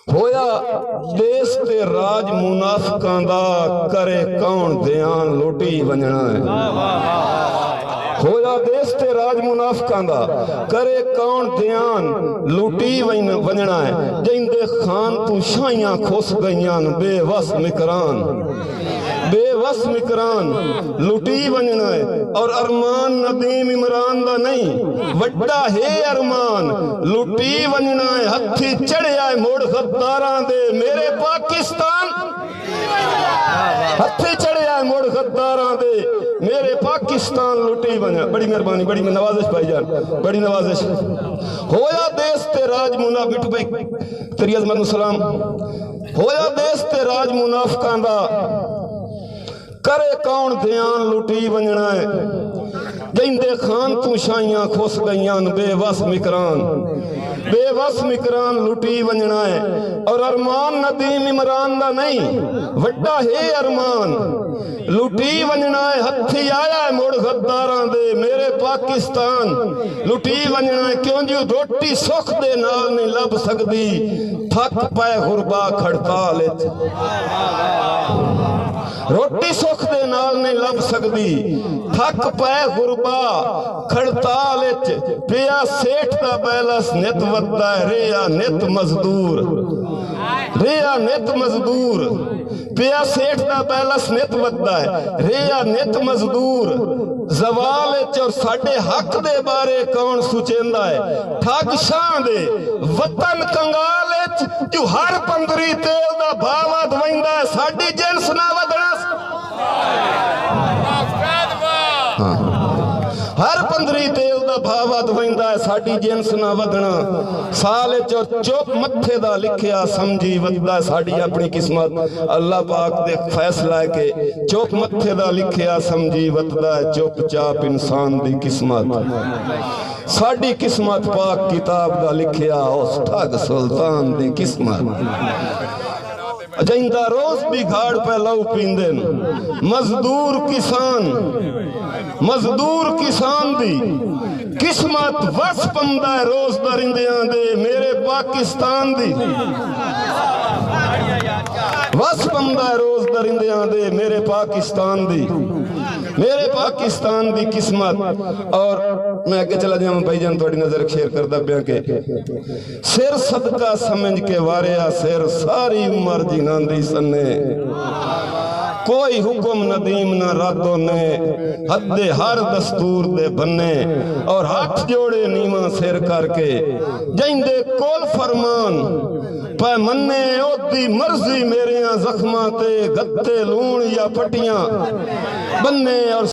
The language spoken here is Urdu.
ہویا دیس تے راج منافقاں دا کرے کون دھیان لوٹی ونجنا ہے ہویا دیس تے راج منافقاں دا کرے کون دھیان لوٹی ونجنا ہے جیندے خان تو شائیاں کھوس گئیاں بے وس مکران لوٹی ونجنا ہے اور ارمان ندیم عمران دا نہیں وڈا ہے ارمان لوٹی ونجنا ہے ہتھی چڑھے آئے موڑ غداراں دے میرے پاکستان ہتھی چڑھے آئے موڑ غداراں دے میرے پاکستان لوٹی ونجنا بڑی مہربانی بڑی نوازش بھائی جان بڑی نوازش ہویا دیس تے راج منافق بھائی تیری عظمت السلام ہویا دیس تے راج منافقاں دا کرے کون دھیان لوٹی ونجنا ہے جیندے خان تو شائیاں کھوس گئیاں بے وس مکران لوٹی ونجنا ہے اور ارمان ندیم عمران دا نہیں وڈا ہے ارمان لوٹی ونجنا ہے ہتھی آیا ہے موڑ غداراں دے میرے پاکستان لوٹی ونجنا ہے کیوں جو روٹی سکھ دے نال نہیں لب سکدی تھک پائے غربا کھڑتال روٹی سکھ دے نال نہیں لب سکدی تھک پائے غربا کھڑتال پیا سیٹھ دا بیلس نت ودا ہے ریا نت مزدور پیا سیٹھ دا بیلس نت ودا ہے ریا نت مزدور زوال اور ساڑھے حق دے بارے کون سوچیندا ہے ٹھگ شاہ دے وطن کنگال جو ہر پندری تیل دا بھاوا دوائندہ ہے ساڑھی جنس نہ ودنا ہر پندری تیل دا بھاوا دوائندہ ہے ساڑھی جنس نہ ودنا سالے چوپ متھے دا لکھیا سمجھی ودہ ہے ساڑھی اپنی قسمت اللہ پاک دے فیصلہ ہے کہ چوپ متھے دا لکھیا سمجھی ودہ ہے چوپ چاپ انسان دی قسمت ساڑھی قسمت پاک کتاب دا لکھیا اس ٹھگ سلطان دی قسمت جائندہ روز بھی گھاڑ پہ لو پیندن مزدور کسان دی قسمت وس پندہ ہے روز درندیاں دے میرے پاکستان دی وس پندہ ہے روز درندیاں دے میرے پاکستان دی قسمت اور میں آگے چلا جاؤں بھائی جان توڑی نظر شیئر کردہ بیاں کے سر صدقہ سمجھ کے واریا سر ساری عمر جنان دی سنے کوئی حکم ندیم نہ راتوں نے حد ہر دستور دے بننے اور ہاتھ جوڑے نیمہ سیر کر کے جائندے کول فرمان پہ مننے اوتی مرضی میرے زخماں تے گتے لون یا پٹیاں بننے اور